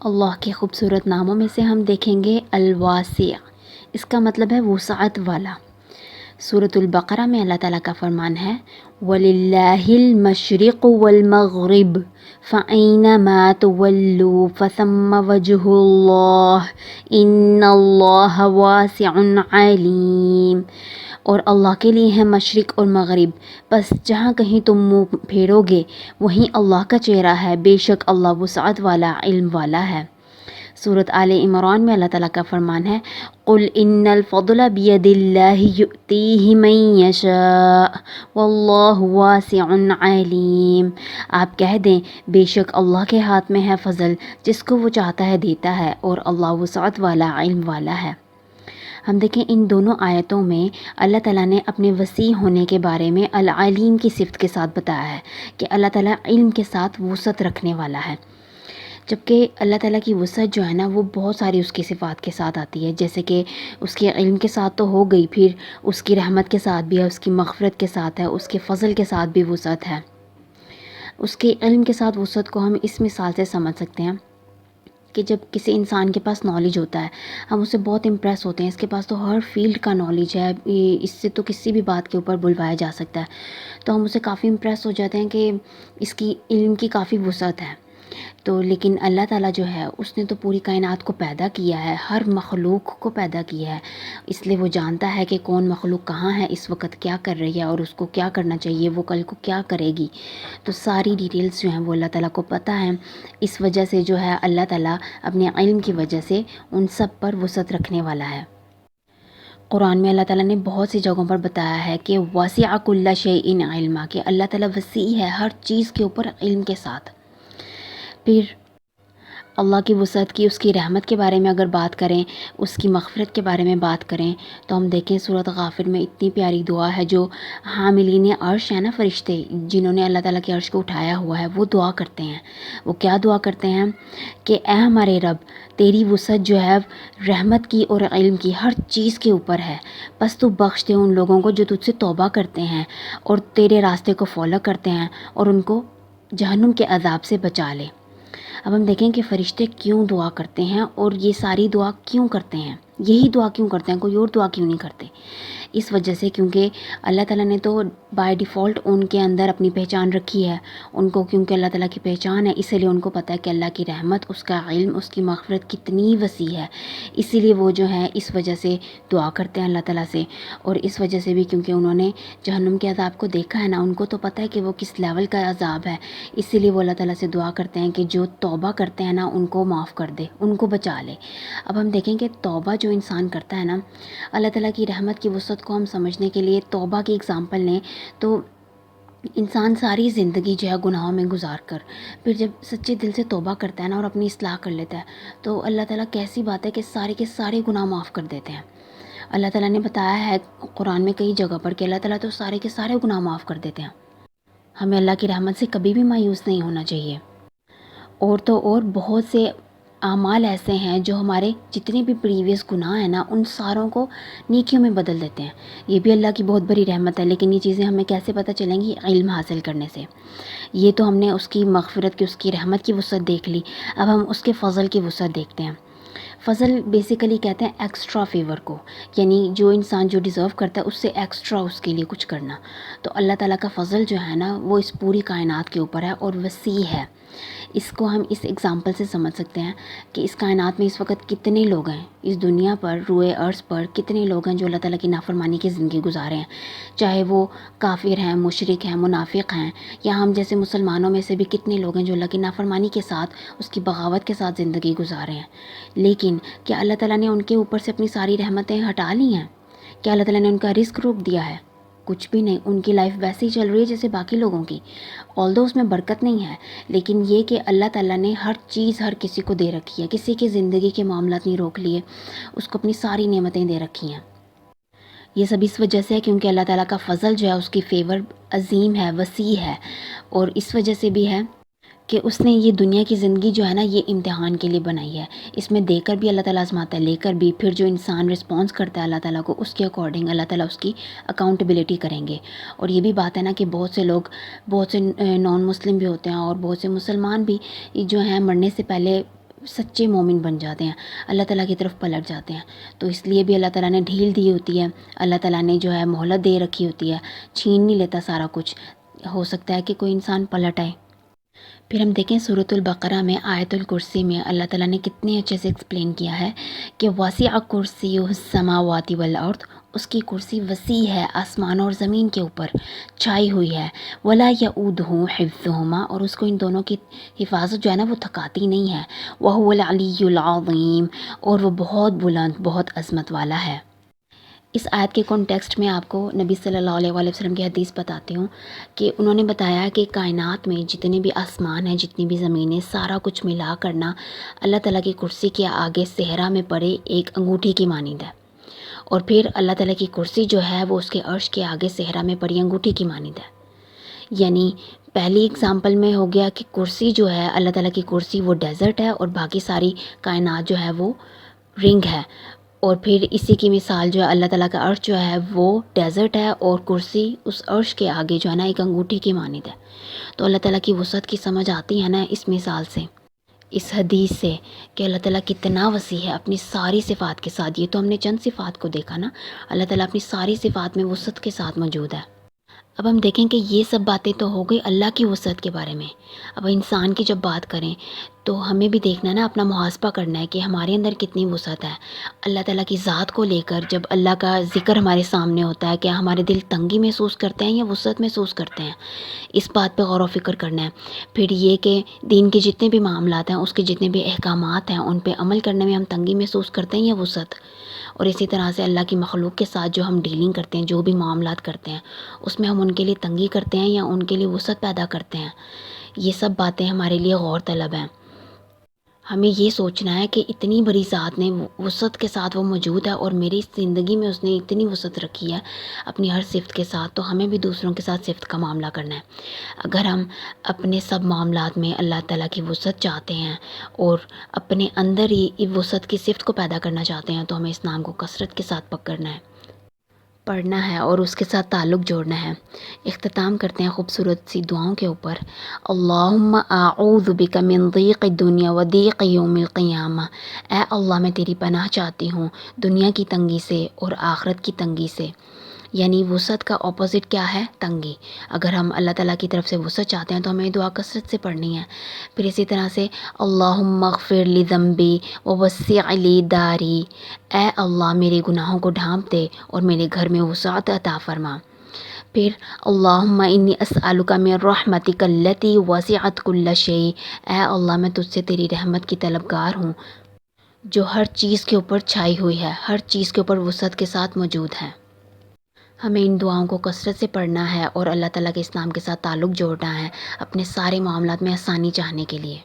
اللہ کے خوبصورت ناموں میں سے ہم دیکھیں گے الواسع، اس کا مطلب ہے وسعت والا۔ سورۃ البقرہ میں اللہ تعالیٰ کا فرمان ہے وَلِلَّهِ الْمَشْرِقُ وَالْمَغْرِبُ فَأَيْنَمَا تُوَلُّوا فَثَمَّ وَجْهُ اللَّهِ إِنَّ اللَّهَ وَاسِعٌ عَلِيمٌ۔ اور اللہ کے لیے ہے مشرق اور مغرب، بس جہاں کہیں تم منہ پھیرو گے وہیں اللہ کا چہرہ ہے، بے شک اللہ وسعت والا، علم والا ہے۔ سورۃ آل عمران میں اللہ تعالیٰ کا فرمان ہے قُلْ إِنَّ الْفَضْلَ بِيَدِ اللَّهِ يُؤْتِيهِ مَن يَشَاءُ وَاللَّهُ وَاسِعٌ عَلِيمٌ۔ آپ کہہ دیں بے شک اللہ کے ہاتھ میں ہے فضل، جس کو وہ چاہتا ہے دیتا ہے، اور اللہ وسعت والا، علم والا ہے۔ ہم دیکھیں ان دونوں آیتوں میں اللہ تعالیٰ نے اپنے وسیع ہونے کے بارے میں العلیم کی صفت کے ساتھ بتایا ہے کہ اللہ تعالیٰ علم کے ساتھ وسعت رکھنے والا ہے، جبکہ اللہ تعالیٰ کی وسعت جو ہے نا وہ بہت ساری اس کی صفات کے ساتھ آتی ہے، جیسے کہ اس کے علم کے ساتھ تو ہو گئی، پھر اس کی رحمت کے ساتھ بھی ہے، اس کی مغفرت کے ساتھ ہے، اس کے فضل کے ساتھ بھی وسعت ہے۔ اس کے علم کے ساتھ وسعت کو ہم اس مثال سے سمجھ سکتے ہیں کہ جب کسی انسان کے پاس نالج ہوتا ہے، ہم اسے بہت امپریس ہوتے ہیں، اس کے پاس تو ہر فیلڈ کا نالج ہے، اس سے تو کسی بھی بات کے اوپر بلوایا جا سکتا ہے، تو ہم اسے کافی امپریس ہو جاتے ہیں کہ اس کی علم کی کافی وسعت ہے۔ تو لیکن اللہ تعالیٰ جو ہے اس نے تو پوری کائنات کو پیدا کیا ہے، ہر مخلوق کو پیدا کیا ہے، اس لیے وہ جانتا ہے کہ کون مخلوق کہاں ہے، اس وقت کیا کر رہی ہے، اور اس کو کیا کرنا چاہیے، وہ کل کو کیا کرے گی، تو ساری ڈیٹیلز جو ہیں وہ اللہ تعالیٰ کو پتہ ہے۔ اس وجہ سے جو ہے اللہ تعالیٰ اپنے علم کی وجہ سے ان سب پر وسعت رکھنے والا ہے۔ قرآن میں اللہ تعالیٰ نے بہت سی جگہوں پر بتایا ہے کہ وَسِعَ كُلَّ شَيْءٍ عِلْمًا، کہ اللہ تعالیٰ وسیع ہے ہر چیز کے اوپر علم کے ساتھ۔ پھر اللہ کی وسعت کی، اس کی رحمت کے بارے میں اگر بات کریں، اس کی مغفرت کے بارے میں بات کریں، تو ہم دیکھیں سورۃ غافر میں اتنی پیاری دعا ہے جو حاملین عرش ہیں نا، فرشتے جنہوں نے اللہ تعالیٰ کے عرش کو اٹھایا ہوا ہے، وہ دعا کرتے ہیں۔ وہ کیا دعا کرتے ہیں کہ اے ہمارے رب، تیری وسعت جو ہے رحمت کی اور علم کی ہر چیز کے اوپر ہے، بس تو بخش دے ان لوگوں کو جو تجھ سے توبہ کرتے ہیں اور تیرے راستے کو فالو کرتے ہیں، اور ان کو جہنم کے عذاب سے بچا لے۔ اب ہم دیکھیں کہ فرشتے کیوں دعا کرتے ہیں اور یہ ساری دعا کیوں کرتے ہیں، یہی دعا کیوں کرتے ہیں، کوئی اور دعا کیوں نہیں کرتے؟ اس وجہ سے کیونکہ اللہ تعالیٰ نے تو بائی ڈیفالٹ ان کے اندر اپنی پہچان رکھی ہے، ان کو کیونکہ اللہ تعالیٰ کی پہچان ہے، اسی لیے ان کو پتہ ہے کہ اللہ کی رحمت، اس کا علم، اس کی مغفرت کتنی وسیع ہے، اسی لیے وہ جو ہے اس وجہ سے دعا کرتے ہیں اللہ تعالیٰ سے۔ اور اس وجہ سے بھی کیونکہ انہوں نے جہنم کے عذاب کو دیکھا ہے نا، ان کو تو پتہ ہے کہ وہ کس لیول کا عذاب ہے، اسی لیے وہ اللہ تعالیٰ سے دعا کرتے ہیں کہ جو توبہ کرتے ہیں نا ان کو معاف کر دے، ان کو بچا لے۔ اب ہم دیکھیں کہ توبہ جو انسان کرتا ہے نا، اللہ تعالیٰ کی رحمت کی وسعت کو ہم سمجھنے کے لیے توبہ کی اگزامپل لیں تو انسان ساری زندگی جو ہے گناہوں میں گزار کر پھر جب سچے دل سے توبہ کرتا ہے نا اور اپنی اصلاح کر لیتا ہے، تو اللہ تعالیٰ کیسی بات ہے کہ سارے کے سارے گناہ معاف کر دیتے ہیں۔ اللہ تعالیٰ نے بتایا ہے قرآن میں کئی جگہ پر کہ اللہ تعالیٰ تو سارے کے سارے گناہ معاف کر دیتے ہیں۔ ہمیں اللہ کی رحمت سے کبھی بھی مایوس نہیں ہونا چاہیے۔ اور تو اور بہت سے اعمال ایسے ہیں جو ہمارے جتنے بھی پریویس گناہ ہیں نا ان ساروں کو نیکیوں میں بدل دیتے ہیں، یہ بھی اللہ کی بہت بڑی رحمت ہے۔ لیکن یہ چیزیں ہمیں کیسے پتہ چلیں گی؟ علم حاصل کرنے سے۔ یہ تو ہم نے اس کی مغفرت کی، اس کی رحمت کی وسعت دیکھ لی، اب ہم اس کے فضل کی وسعت دیکھتے ہیں۔ فضل بیسیکلی کہتے ہیں ایکسٹرا فیور کو، یعنی جو انسان جو ڈیزرو کرتا ہے اس سے ایکسٹرا اس کے لیے کچھ کرنا۔ تو اللہ تعالیٰ کا فضل جو ہے نا وہ اس پوری کائنات کے اوپر ہے اور وسیع ہے۔ اس کو ہم اس ایگزامپل سے سمجھ سکتے ہیں کہ اس کائنات میں اس وقت کتنے لوگ ہیں، اس دنیا پر، روئے ارض پر کتنے لوگ ہیں جو اللہ تعالیٰ کی نافرمانی کی زندگی گزارے ہیں، چاہے وہ کافر ہیں، مشرک ہیں، منافق ہیں، یا ہم جیسے مسلمانوں میں سے بھی کتنے لوگ ہیں جو اللہ کی نافرمانی کے ساتھ، اس کی بغاوت کے ساتھ زندگی گزارے ہیں۔ لیکن کیا اللہ تعالیٰ نے ان کے اوپر سے اپنی ساری رحمتیں ہٹا لی ہیں؟ کیا اللہ تعالیٰ نے ان کا رزق روک دیا ہے؟ کچھ بھی نہیں، ان کی لائف ویسے ہی چل رہی ہے جیسے باقی لوگوں کی، آلدو اس میں برکت نہیں ہے، لیکن یہ کہ اللہ تعالیٰ نے ہر چیز ہر کسی کو دے رکھی ہے، کسی کی زندگی کے معاملات نہیں روک لیے، اس کو اپنی ساری نعمتیں دے رکھی ہیں۔ یہ سب اس وجہ سے ہے کیونکہ اللہ تعالیٰ کا فضل جو ہے، اس کی فیور عظیم ہے، وسیع ہے، اور اس وجہ سے بھی ہے کہ اس نے یہ دنیا کی زندگی جو ہے نا یہ امتحان کے لیے بنائی ہے، اس میں دے کر بھی اللہ تعالیٰ آزماتا ہے، لے کر بھی، پھر جو انسان رسپانس کرتا ہے اللہ تعالیٰ کو اس کے اکارڈنگ اللہ تعالیٰ اس کی اکاؤنٹیبلٹی کریں گے۔ اور یہ بھی بات ہے نا کہ بہت سے لوگ، بہت سے نان مسلم بھی ہوتے ہیں اور بہت سے مسلمان بھی جو ہیں مرنے سے پہلے سچے مومن بن جاتے ہیں، اللہ تعالیٰ کی طرف پلٹ جاتے ہیں۔ تو اس لیے بھی اللہ تعالیٰ نے ڈھیل دی ہوتی ہے، اللہ تعالیٰ نے جو ہے مہلت دے رکھی ہوتی ہے، چھین نہیں لیتا سارا کچھ، ہو سکتا ہے کہ کوئی انسان پلٹ آئے۔ پھر ہم دیکھیں سورۃ البقرہ میں آیت الکرسی میں اللہ تعالیٰ نے کتنے اچھے سے ایکسپلین کیا ہے کہ وسع کرسیہ السماوات والارض، اس کی کرسی وسیع ہے، آسمان اور زمین کے اوپر چھائی ہوئی ہے، ولا یؤودہ حفظہما، اور اس کو ان دونوں کی حفاظت جو ہے نا وہ تھکاتی نہیں ہے، وہو العلی العظیم، اور وہ بہت بلند بہت عظمت والا ہے۔ اس آیت کے کانٹیکسٹ میں آپ کو نبی صلی اللہ علیہ وآلہ وسلم کی حدیث بتاتی ہوں کہ انہوں نے بتایا کہ کائنات میں جتنے بھی آسمان ہیں، جتنی بھی زمینیں، سارا کچھ ملا کرنا اللہ تعالیٰ کی کرسی کے آگے صحرا میں پڑے ایک انگوٹھی کی مانند ہے، اور پھر اللہ تعالیٰ کی کرسی جو ہے وہ اس کے عرش کے آگے صحرا میں پڑی انگوٹھی کی مانند ہے۔ یعنی پہلی اگزامپل میں ہو گیا کہ کرسی جو ہے اللہ تعالیٰ کی کرسی وہ ڈیزرٹ ہے، اور باقی ساری کائنات جو ہے وہ رنگ ہے، اور پھر اسی کی مثال جو ہے اللہ تعالیٰ کا عرش جو ہے وہ ڈیزرٹ ہے، اور کرسی اس عرش کے آگے جو ہے نا ایک انگوٹھی کی مانند ہے۔ تو اللہ تعالیٰ کی وسعت کی سمجھ آتی ہے نا اس مثال سے، اس حدیث سے، کہ اللہ تعالیٰ کتنا وسیع ہے اپنی ساری صفات کے ساتھ۔ یہ تو ہم نے چند صفات کو دیکھا نا، اللہ تعالیٰ اپنی ساری صفات میں وسعت کے ساتھ موجود ہے۔ اب ہم دیکھیں کہ یہ سب باتیں تو ہو گئی اللہ کی وسعت کے بارے میں۔ اب انسان کی جب بات کریں تو ہمیں بھی دیکھنا ہے نا، اپنا محاسبہ کرنا ہے کہ ہمارے اندر کتنی وسعت ہے اللہ تعالیٰ کی ذات کو لے کر۔ جب اللہ کا ذکر ہمارے سامنے ہوتا ہے، کیا ہمارے دل تنگی محسوس کرتے ہیں یا وسعت محسوس کرتے ہیں؟ اس بات پہ غور و فکر کرنا ہے۔ پھر یہ کہ دین کے جتنے بھی معاملات ہیں، اس کے جتنے بھی احکامات ہیں، ان پہ عمل کرنے میں ہم تنگی محسوس کرتے ہیں یا وسعت؟ اور اسی طرح سے اللہ کی مخلوق کے ساتھ جو ہم ڈیلنگ کرتے ہیں، جو بھی معاملات کرتے ہیں، اس میں ہم ان کے لیے تنگی کرتے ہیں یا ان کے لیے وسعت پیدا کرتے ہیں؟ یہ سب باتیں ہمارے لیے غور طلب ہیں۔ ہمیں یہ سوچنا ہے کہ اتنی بڑی ذات نے وسعت کے ساتھ وہ موجود ہے، اور میری زندگی میں اس نے اتنی وسعت رکھی ہے اپنی ہر صفت کے ساتھ، تو ہمیں بھی دوسروں کے ساتھ صفت کا معاملہ کرنا ہے۔ اگر ہم اپنے سب معاملات میں اللہ تعالیٰ کی وسعت چاہتے ہیں اور اپنے اندر ہی وسعت کی صفت کو پیدا کرنا چاہتے ہیں، تو ہمیں اس نام کو کثرت کے ساتھ پکڑنا ہے، پڑھنا ہے اور اس کے ساتھ تعلق جوڑنا ہے۔ اختتام کرتے ہیں خوبصورت سی دعاؤں کے اوپر۔ اللہم اعوذ بک من ضیق الدنیا و ضیق یوم القیامہ، اے اللہ میں تیری پناہ چاہتی ہوں دنیا کی تنگی سے اور آخرت کی تنگی سے۔ یعنی وسعت کا اپوزٹ کیا ہے؟ تنگی۔ اگر ہم اللہ تعالیٰ کی طرف سے وسعت چاہتے ہیں تو ہمیں دعا کثرت سے پڑھنی ہے۔ پھر اسی طرح سے اللہم اغفر لی ذنبی ووسع لی داری، اے اللہ میرے گناہوں کو ڈھانپ دے اور میرے گھر میں وسعت عطا فرما۔ پھر اللہم انی اسألک من رحمتک التی وسعت کل شیء، اے اللہ میں تجھ سے تیری رحمت کی طلبگار ہوں جو ہر چیز کے اوپر چھائی ہوئی ہے، ہر چیز کے اوپر وسعت کے ساتھ موجود ہے۔ ہمیں ان دعاؤں کو کثرت سے پڑھنا ہے اور اللہ تعالیٰ کے اس نام کے ساتھ تعلق جوڑنا ہے اپنے سارے معاملات میں آسانی چاہنے کے لیے۔